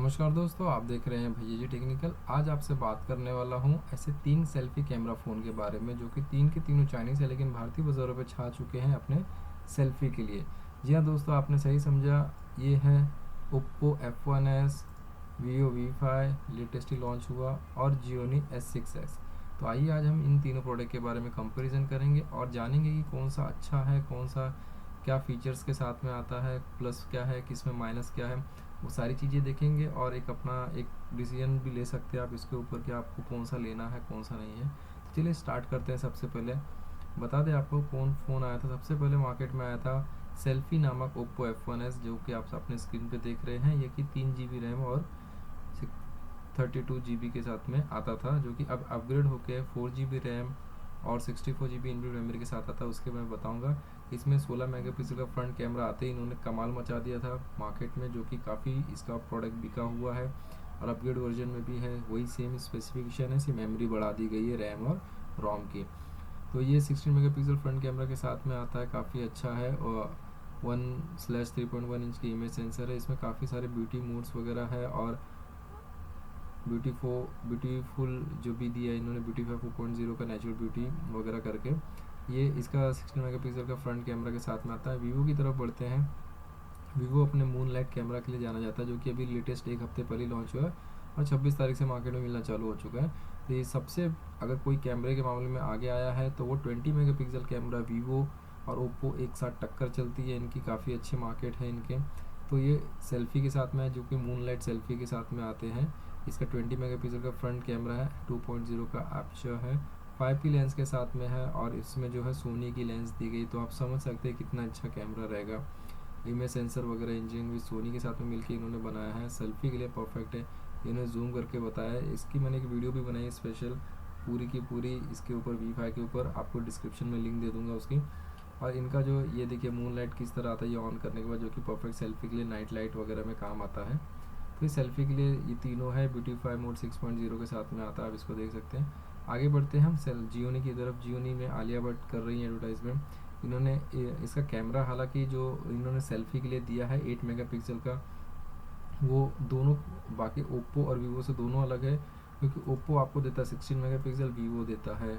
नमस्कार दोस्तों, आप देख रहे हैं भैया जी टेक्निकल। आज आपसे बात करने वाला हूं ऐसे तीन सेल्फी कैमरा फ़ोन के बारे में जो कि तीन के तीनों चाइनीज़ है, लेकिन भारतीय बाज़ारों पे छा चुके हैं अपने सेल्फी के लिए। जी हाँ दोस्तों, आपने सही समझा। ये है Oppo F1s, Vivo V5 latest ही लॉन्च हुआ और Xiaomi S6s। तो आइए आज हम इन तीनों प्रोडक्ट के बारे में कंपैरिजन करेंगे और जानेंगे कि कौन सा अच्छा है, कौन सा क्या फीचर्स के साथ में आता है, प्लस क्या है, किस में माइनस क्या है। वो सारी चीज़ें देखेंगे और एक अपना एक डिसीजन भी ले सकते हैं आप इसके ऊपर कि आपको कौन सा लेना है, कौन सा नहीं है। तो चलिए स्टार्ट करते हैं। सबसे पहले बता दें आपको कौन फ़ोन आया था। सबसे पहले मार्केट में आया था सेल्फी नामक ओप्पो F1s, जो कि आप अपने स्क्रीन पे देख रहे हैं। ये कि 3 GB रैम और 32 GB के साथ में आता था, जो कि अब अपग्रेड होकर 4 GB रैम और 64 GB इनबिल्ट मेमोरी के साथ आता है। उसके मैं बताऊंगा। इसमें 16 मेगापिक्सल का फ्रंट कैमरा आते ही इन्होंने कमाल मचा दिया था मार्केट में, जो कि काफ़ी इसका प्रोडक्ट बिका हुआ है। और अपग्रेड वर्जन में भी है, वही सेम स्पेसिफिकेशन है, सिर्फ मेमोरी बढ़ा दी गई है रैम और रोम की। तो ये 16 मेगापिक्सल फ्रंट कैमरा के साथ में आता है, काफ़ी अच्छा है। और 1/3.1 इंच की इमेज सेंसर है। इसमें काफ़ी सारे ब्यूटी मोड्स वगैरह है और ब्यूटीफुल जो भी दिया है इन्होंने, ब्यूटीफाई 4.0 का नेचुरल ब्यूटी वगैरह करके। ये इसका 16 मेगापिक्सल का फ्रंट कैमरा के साथ में आता है। वीवो की तरफ बढ़ते हैं। वीवो अपने मून लाइट कैमरा के लिए जाना जाता है, जो कि अभी लेटेस्ट एक हफ्ते पहले लॉन्च हुआ है और 26 तारीख से मार्केट में मिलना चालू हो चुका है। तो ये सबसे अगर कोई कैमरे के मामले में आगे आया है तो वो 20 मेगापिक्सल कैमरा। वीवो और ओप्पो एक साथ टक्कर चलती है इनकी, काफ़ी अच्छे मार्केट है इनके। तो ये सेल्फी के साथ में है, जो कि मून लाइट सेल्फी के साथ में आते हैं। इसका 20 मेगापिक्सल का फ्रंट कैमरा है, 2.0 का एपर्चर है, 5 की लेंस के साथ में है और इसमें जो है सोनी की लेंस दी गई। तो आप समझ सकते हैं कितना अच्छा कैमरा रहेगा। इमेज सेंसर वगैरह इंजन भी सोनी के साथ में मिलके इन्होंने बनाया है, सेल्फी के लिए परफेक्ट है। इन्होंने जूम करके बताया है। इसकी मैंने एक वीडियो भी बनाई है स्पेशल, पूरी की पूरी इसके ऊपर V5 के ऊपर, आपको डिस्क्रिप्शन में लिंक दे दूंगा उसकी। और इनका जो ये देखिए मून लाइट किस तरह आता है ये ऑन करने के बाद, जो कि परफेक्ट सेल्फी के लिए नाइट लाइट वगैरह में काम आता है। तो इस सेल्फी के लिए ये तीनों है। ब्यूटीफाई मोड 6.0 के साथ में आता है, आप इसको देख सकते हैं। आगे बढ़ते हैं हम जियोनी की तरफ। जियोनी में आलिया भट्ट कर रही है एडवर्टाइजमेंट। इन्होंने इसका कैमरा, हालांकि जो इन्होंने सेल्फी के लिए दिया है 8 मेगापिक्सल का, वो दोनों बाकी ओप्पो और वीवो से दोनों अलग है। क्योंकि ओप्पो आपको देता है 16 मेगापिक्सल, वीवो देता है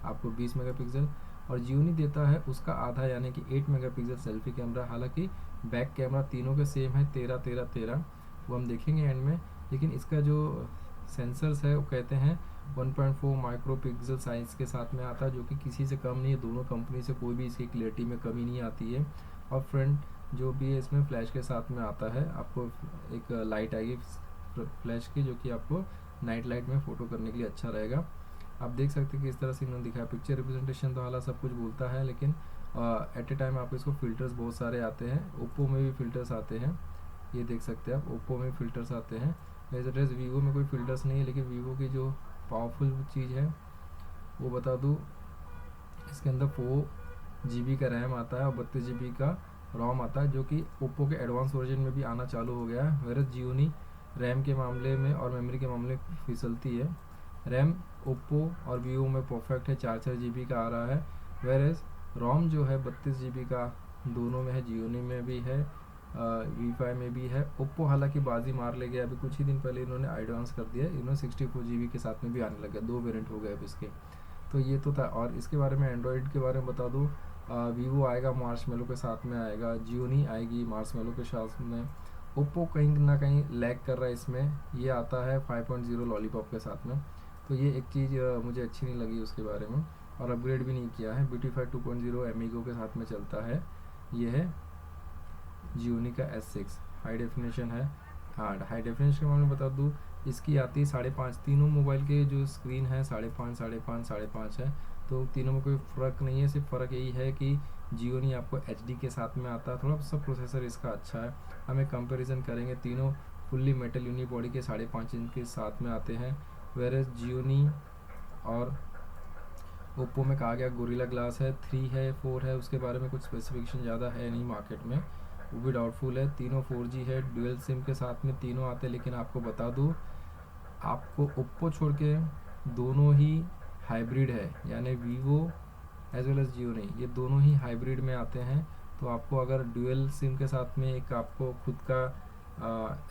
आपको 20 मेगापिक्सल और जियोनी देता है उसका आधा, यानी कि 8 मेगापिक्सल सेल्फी कैमरा। हालांकि बैक कैमरा तीनों के सेम है, 13 13 13, वो हम देखेंगे एंड में। लेकिन इसका जो सेंसर्स है वो कहते हैं 1.4 माइक्रो पिक्सल साइज के साथ में आता है, जो कि किसी से कम नहीं है। दोनों कंपनी से कोई भी इसकी क्लियरिटी में कमी नहीं आती है। और फ्रंट जो भी है इसमें फ्लैश के साथ में आता है। आपको एक लाइट आएगी फ्लैश की, जो कि आपको नाइट लाइट में फ़ोटो करने के लिए अच्छा रहेगा। आप देख सकते हैं कि इस तरह से इन्होंने दिखाया। पिक्चर रिप्रेजेंटेशन तो हालांकि सब कुछ बोलता है, लेकिन एट ए टाइम आपको इसको फ़िल्टर्स बहुत सारे आते हैं। ओप्पो में भी फ़िल्टर्स आते हैं, ये देख सकते हैं आप, ओप्पो में फ़िल्टर्स आते हैं। एज वीवो में कोई फ़िल्टर्स नहीं है। लेकिन वीवो की जो पावरफुल चीज़ है वो बता दूँ, इसके अंदर 4 GB का रैम आता है और 32 GB का रोम आता है, जो कि ओप्पो के एडवांस वर्जन में भी आना चालू हो गया है। वेरस जियोनी रैम के मामले में और मेमोरी के मामले में फिसलती है। रैम ओप्पो और वीवो में परफेक्ट है, 4 4 GB का आ रहा है। वेरस रोम जो है 32 GB का दोनों में है, जियोनी में भी है, V5 में भी है। ओप्पो हालांकि बाजी मार ले गया, अभी कुछ ही दिन पहले इन्होंने एडवांस कर दिया, इन्होंने 64 GB के साथ में भी आने लगा। 2 वेरिएंट हो गए अब इसके। तो ये तो था। और इसके बारे में एंड्रॉयड के बारे में बता दूँ, वीवो आएगा मार्शमेलो के साथ में आएगा, जियोनी आएगी मार्शमेलो के साथ में। ओप्पो कहीं ना कहीं लैग कर रहा है इसमें, ये आता है 5.0 लॉलीपॉप के साथ में। तो ये एक चीज़ मुझे अच्छी नहीं लगी उसके बारे में। और अपग्रेड भी नहीं किया है, ब्यूटीफाई 2.0 एमिगो के साथ में चलता है। ये है जियोनी का S6, हाई डेफिनेशन है। हाँ, हाई डेफिनेशन के मामले में बता दूँ, इसकी आती है 5.5। तीनों मोबाइल के जो स्क्रीन है 5.5 5.5 5.5 है। तो तीनों में कोई फ़र्क नहीं है, सिर्फ फ़र्क यही है कि जियोनी आपको HD के साथ में आता है, थोड़ा सा प्रोसेसर इसका अच्छा है। हमें कंपैरिजन करेंगे, तीनों फुल्ली मेटल यूनी बॉडी के 5.5 इंच के साथ में आते हैं। वेरस जियोनी और ओप्पो में कहा गया गोरिल्ला ग्लास है, 3 है, 4 है, उसके बारे में कुछ स्पेसिफिकेशन ज़्यादा है नहीं मार्केट में, वो भी डाउटफुल है। तीनों 4G है, डुअल सिम के साथ में तीनों आते हैं। लेकिन आपको बता दूँ, आपको ओप्पो छोड़ के दोनों ही हाइब्रिड है, यानी वीवो एज वेल एज जियो नहीं, ये दोनों ही हाइब्रिड में आते हैं। तो आपको अगर डुअल सिम के साथ में एक आपको खुद का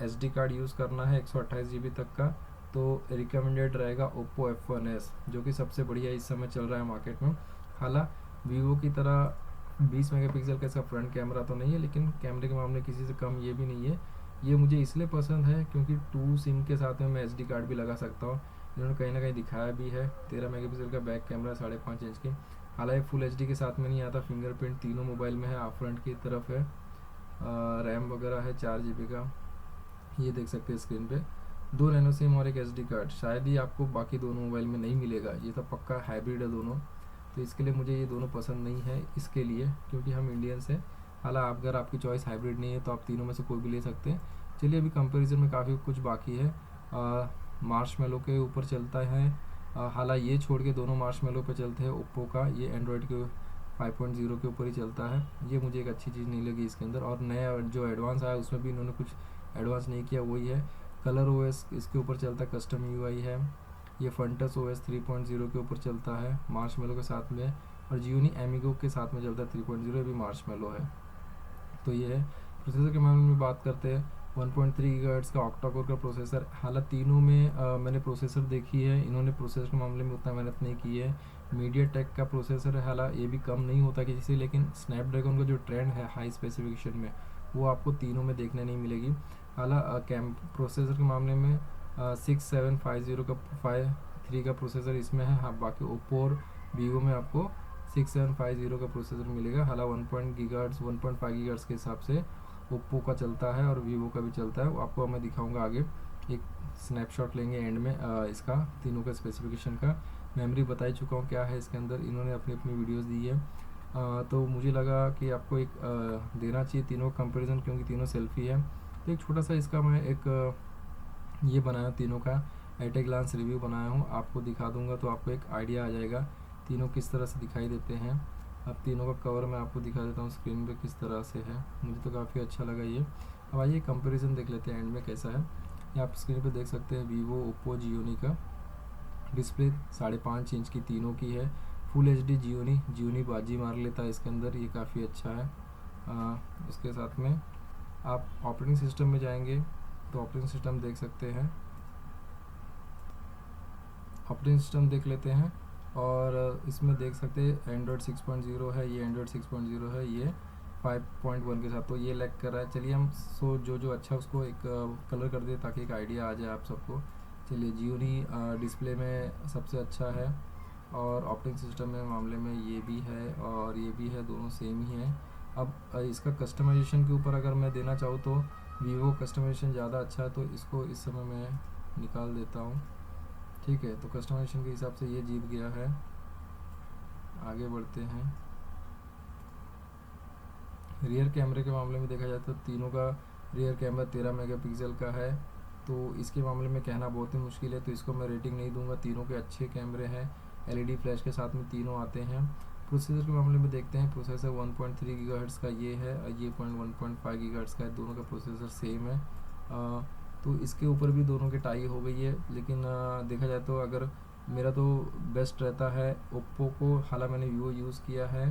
SD कार्ड यूज़ करना है 128 GB तक का, तो रिकमेंडेड रहेगा ओप्पो F1s, जो कि सबसे बढ़िया इस समय चल रहा है मार्केट में। हालांकि वीवो की तरह 20 मेगापिक्सल का इसका फ्रंट कैमरा तो नहीं है, लेकिन कैमरे के मामले किसी से कम ये भी नहीं है। ये मुझे इसलिए पसंद है क्योंकि 2 सिम के साथ में मैं SD कार्ड भी लगा सकता हूँ। इन्होंने कहीं ना कहीं दिखाया भी है। 13 मेगापिक्सल का बैक कैमरा 5.5 इंच की। हालांकि फुल HD के साथ में नहीं आता, फिंगरप्रिंट तीनों मोबाइल में है, आप फ्रंट की तरफ है। रैम वगैरह है 4 GB का, ये देख सकते हैं स्क्रीन पे। 2 नैनो सिम और एक SD कार्ड, शायद ही आपको बाकी दोनों मोबाइल में नहीं मिलेगा। ये तो पक्का हाइब्रिड है दोनों, तो इसके लिए मुझे ये दोनों पसंद नहीं है इसके लिए, क्योंकि हम इंडियंस हैं। हालांकि अगर आपकी चॉइस हाइब्रिड नहीं है तो आप तीनों में से कोई भी ले सकते हैं। चलिए, अभी कंपैरिजन में काफ़ी कुछ बाकी है। मार्शमेलो के ऊपर चलता है। हालांकि ये छोड़ के दोनों मार्शमेलो पे चलते हैं ओप्पो का। ये एंड्रॉयड के 5.0 के ऊपर ही चलता है। ये मुझे एक अच्छी चीज़ नहीं लगी इसके अंदर। और नया जो एडवांस आया उसमें भी इन्होंने कुछ एडवांस नहीं किया, वही है कलर OS इसके ऊपर चलता है, कस्टम UI है। ये फंटस OS 3.0 के ऊपर चलता है मार्शमेलो के साथ में, और जियोनी एमिगो के साथ में चलता है 3.0, भी मार्शमेलो है। तो ये है। प्रोसेसर के मामले में बात करते हैं। 1.3 गीगाहर्ट्ज़ का ऑक्टा कोर का प्रोसेसर। हालांकि तीनों में मैंने प्रोसेसर देखी है, इन्होंने प्रोसेसर के मामले में उतना मेहनत नहीं की है। मीडियाटेक का प्रोसेसर है, हालांकि ये भी कम नहीं होता किसी से, लेकिन स्नैपड्रैगन का जो ट्रेंड है हाई स्पेसिफिकेशन में, वो आपको तीनों में देखने नहीं मिलेगी। हालांकि प्रोसेसर के मामले में 6750 का 3 का प्रोसेसर इसमें है। हाँ, बाकी ओप्पो और वीवो में आपको 6750 का प्रोसेसर मिलेगा। हालांकि 1.5 गीगाहर्ट्ज़ के हिसाब से ओप्पो का चलता है और वीवो का भी चलता है, वो आपको मैं दिखाऊंगा आगे। एक स्नैपशॉट लेंगे एंड में इसका तीनों का स्पेसिफिकेशन का। मेमोरी बता ही चुका हूँ क्या है इसके अंदर, इन्होंने अपनी अपनी वीडियोस दी है। तो मुझे लगा कि आपको एक देना चाहिए तीनों कंपैरिजन, क्योंकि तीनों सेल्फी है। तो एक छोटा सा इसका मैं एक ये बनाया तीनों का एट ए ग्लांस रिव्यू बनाया हूँ, आपको दिखा दूंगा तो आपको एक आइडिया आ जाएगा तीनों किस तरह से दिखाई देते हैं। अब तीनों का कवर मैं आपको दिखा देता हूँ स्क्रीन पे किस तरह से है। मुझे तो काफ़ी अच्छा लगा ये। अब आइए कंपैरिजन देख लेते हैं एंड में कैसा है। ये आप स्क्रीन पे देख सकते हैं वीवो, ओप्पो, जियोनी का डिस्प्ले 5.5 इंच की तीनों की है। फुल HD जियोनी बाजी मार लेता है इसके अंदर, ये काफ़ी अच्छा है। इसके साथ में आप ऑपरेटिंग सिस्टम में जाएंगे तो ऑपरेटिंग सिस्टम देख सकते हैं, ऑपरेटिंग सिस्टम देख लेते हैं। और इसमें देख सकते हैं एंड्रॉयड 6.0 है, ये एंड्रॉयड 6.0 है, ये 5.1 के साथ। तो ये लैग कर रहा है। चलिए हम जो अच्छा उसको एक कलर कर दे ताकि एक आइडिया आ जाए आप सबको। चलिए, जियोनी डिस्प्ले में सबसे अच्छा है, और ऑपरेटिंग सिस्टम में मामले में ये भी है और ये भी है, दोनों सेम ही हैं। अब इसका कस्टमाइजेशन के ऊपर अगर मैं देना चाहूँ तो वीवो कस्टमाइजेशन ज़्यादा अच्छा है, तो इसको इस समय मैं निकाल देता हूँ। ठीक है, तो कस्टमाइजेशन के हिसाब से ये जीत गया है। आगे बढ़ते हैं। रियर कैमरे के मामले में देखा जाए तो तीनों का रियर कैमरा 13 मेगापिक्सल का है, तो इसके मामले में कहना बहुत ही मुश्किल है, तो इसको मैं रेटिंग नहीं दूंगा। तीनों के अच्छे कैमरे हैं, LED फ्लैश के साथ में तीनों आते हैं। प्रोसेसर के मामले में देखते हैं, प्रोसेसर 1.3 गीगाहर्ट्ज़ का ये है, ये 1.5 गीगाहर्ट्ज़ का है, दोनों का प्रोसेसर सेम है। तो इसके ऊपर भी दोनों की टाई हो गई है, लेकिन देखा जाए तो अगर मेरा तो बेस्ट रहता है ओप्पो को। हालांकि मैंने वीवो यूज़ किया है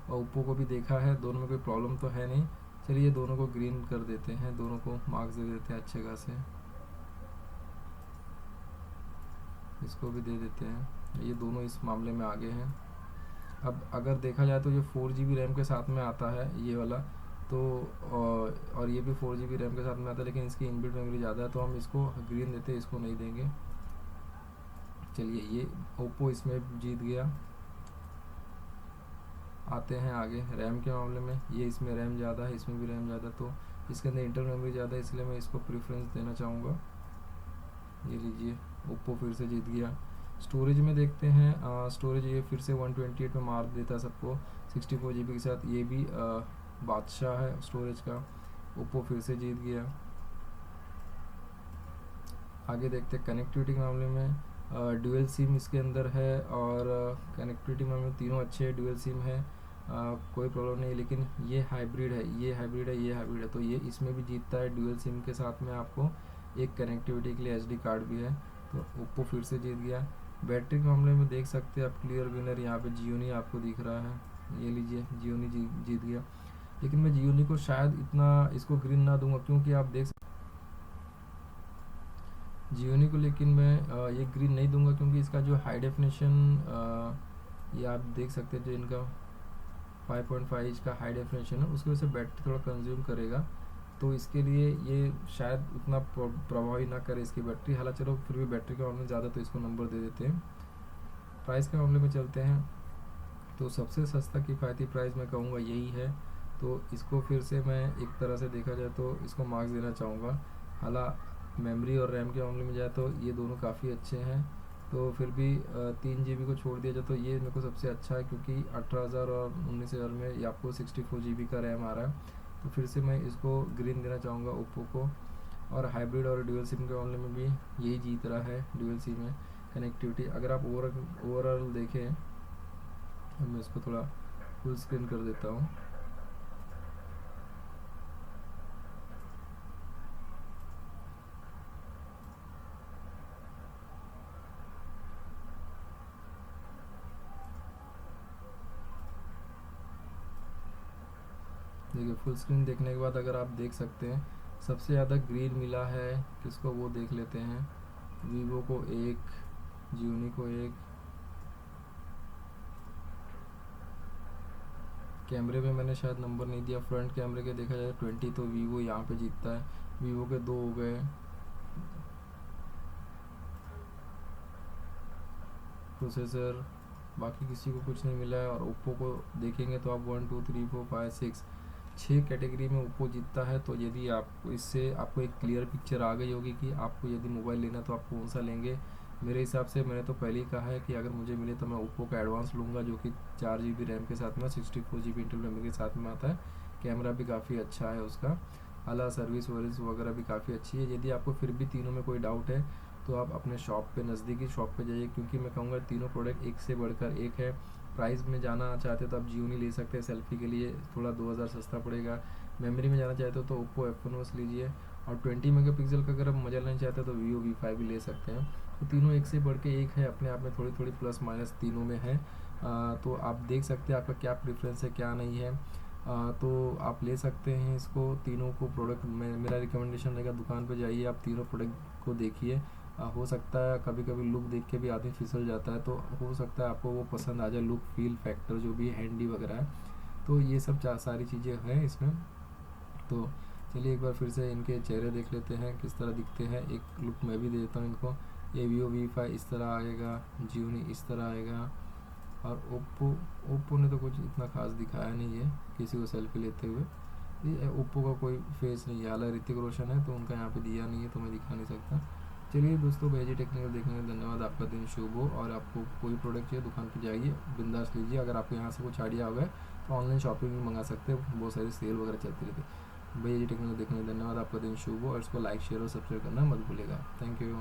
और ओप्पो को भी देखा है, दोनों में कोई प्रॉब्लम तो है नहीं। चलिए दोनों को ग्रीन कर देते हैं, दोनों को मार्क्स दे देते हैं अच्छे खासे, इसको भी दे देते हैं। ये दोनों इस मामले में आगे हैं। अब अगर देखा जाए तो ये 4 GB रैम के साथ में आता है ये वाला, तो और ये भी 4 GB रैम के साथ में आता है, लेकिन इसकी इनबिल्ट मेमोरी ज़्यादा है, तो हम इसको ग्रीन देते हैं, इसको नहीं देंगे। चलिए, ये ओप्पो इसमें जीत गया। आते हैं आगे रैम के मामले में। ये इसमें रैम ज़्यादा है, इसमें भी रैम ज़्यादा, तो इसके अंदर इंटरनल मेमोरी ज़्यादा है, इसलिए मैं इसको प्रेफरेंस देना चाहूँगा। ये लीजिए, ओप्पो फिर से जीत गया। स्टोरेज में देखते हैं, स्टोरेज ये फिर से 128 में मार देता है सबको 64 GB के साथ। ये भी बादशाह है स्टोरेज का, ओप्पो फिर से जीत गया। आगे देखते हैं कनेक्टिविटी के मामले में, डुअल सिम इसके अंदर है, और कनेक्टिविटी में तीनों अच्छे हैं, डुअल सिम है, कोई प्रॉब्लम नहीं। लेकिन ये हाइब्रिड है, ये हाइब्रिड है, ये हाइब्रिड है, तो ये इसमें भी जीतता है। डुअल सिम के साथ में आपको एक कनेक्टिविटी के लिए SD कार्ड भी है, तो ओप्पो फिर से जीत गया। बैटरी के मामले में देख सकते हैं आप, क्लियर विनर यहाँ पे जियोनी आपको दिख रहा है। ये लीजिए, जियोनी जीत गया। लेकिन मैं जियोनी को शायद इतना इसको ग्रीन ना दूंगा, क्योंकि आप देख जियोनी को लेकिन मैं ये ग्रीन नहीं दूंगा, क्योंकि इसका जो हाई डेफिनेशन ये आप देख सकते हैं, जो इनका 5.5 इंच का हाई डेफिनेशन है, उसकी वजह से बैटरी थोड़ा कंज्यूम करेगा, तो इसके लिए ये शायद उतना प्रभावी ना करे इसकी बैटरी। हालांकि चलो फिर भी बैटरी का मामले में ज़्यादा, तो इसको नंबर दे देते हैं। प्राइस के मामले में चलते हैं, तो सबसे सस्ता किफ़ायती प्राइस मैं कहूँगा यही है, तो इसको फिर से मैं एक तरह से देखा जाए तो इसको मार्क्स देना चाहूँगा। हालांकि मेमोरी और रैम के मामले में जाए तो ये दोनों काफ़ी अच्छे हैं, तो फिर भी 3 GB को छोड़ दिया जाए तो ये मेरे को सबसे अच्छा है, क्योंकि 18,000 और 19,000 में ये आपको 64 GB का रैम आ रहा है। तो फिर से मैं इसको ग्रीन देना चाहूँगा ओप्पो को। और हाइब्रिड और ड्यूअल सिम के मामले में भी यही जीत रहा है, ड्यूअल सिम है कनेक्टिविटी। अगर आप ओवरऑल देखें, मैं इसको थोड़ा फुल स्क्रीन कर देता हूँ। देखिए फुल स्क्रीन देखने के बाद अगर आप देख सकते हैं, सबसे ज़्यादा ग्रीन मिला है किसको, वो देख लेते हैं। वीवो को 1, जियोनी को 1। कैमरे में मैंने शायद नंबर नहीं दिया, फ्रंट कैमरे के देखा जाए 20, तो वीवो यहाँ पे जीतता है। वीवो के 2 हो गए। प्रोसेसर बाकी किसी को कुछ नहीं मिला है। और ओप्पो को देखेंगे तो आप 1 2 3 4 5 6 कैटेगरी में ओप्पो जीतता है। तो यदि आप इससे आपको एक क्लियर पिक्चर आ गई होगी कि आपको यदि मोबाइल लेना तो आप कौन सा लेंगे। मेरे हिसाब से मैंने तो पहले ही कहा है कि अगर मुझे मिले तो मैं ओप्पो का एडवांस लूँगा, जो कि 4 GB रैम के साथ में 64 GB इंटरनल मेमोरी के साथ में आता है। कैमरा भी काफ़ी अच्छा है उसका, हालांकि सर्विस वर्विस वगैरह भी काफ़ी अच्छी है। यदि आपको फिर भी तीनों में कोई डाउट है तो आप अपने शॉप पे, नज़दीकी शॉप पे जाइए, क्योंकि मैं कहूँगा तीनों प्रोडक्ट एक से बढ़कर एक है। प्राइस में जाना चाहते तो आप जियोनी ले सकते हैं, सेल्फी के लिए थोड़ा 2000 सस्ता पड़ेगा। मेमोरी में जाना चाहते हो तो ओप्पो F1 लीजिए, और 20 मेगापिक्सल का अगर आप मजा लेना चाहते हो तो वीवो V5 भी ले सकते हैं। तो तीनों एक से बढ़ के एक है, अपने आप में थोड़ी थोड़ी प्लस माइनस तीनों में है। तो आप देख सकते हैं आपका क्या प्रेफरेंस है क्या नहीं है। तो आप ले सकते हैं इसको, तीनों को प्रोडक्ट में मेरा रिकमेंडेशन रहेगा, दुकान पे जाइए आप तीनों प्रोडक्ट को देखिए। हो सकता है कभी कभी लुक देख के भी आदमी फिसल जाता है, तो हो सकता है आपको वो पसंद आ जाए, लुक फील फैक्टर जो भी हैंडी वगैरह है। तो ये सब सारी चीज़ें हैं इसमें। तो चलिए एक बार फिर से इनके चेहरे देख लेते हैं किस तरह दिखते हैं, एक लुक मैं भी देता हूँ इनको। ये वीवो V5 इस तरह आएगा, जियोनी इस तरह आएगा, और ओप्पो ने तो कुछ इतना खास दिखाया नहीं है किसी को सेल्फी लेते हुए। ये ओप्पो का कोई फेस नहीं है, हालांकि ऋतिक रोशन है तो उनका यहाँ पे दिया नहीं है तो मैं दिखा नहीं सकता। चलिए दोस्तों, भेजी टेक्निकल देखने का धन्यवाद, आपका दिन शुभ हो। और आपको कोई प्रोडक्ट चाहिए दुकान पर जाइए, बिंदास लीजिए। अगर आपको यहाँ से कुछ आइडिया होगा तो ऑनलाइन शॉपिंग भी मंगा सकते हैं, बहुत सारी सेल वगैरह चलती रहती है। भेजी टेक्निकल देखने का धन्यवाद, आपका दिन शुभ हो। और इसको लाइक शेयर और सब्सक्राइब करना मत भूलिएगा। Thank you.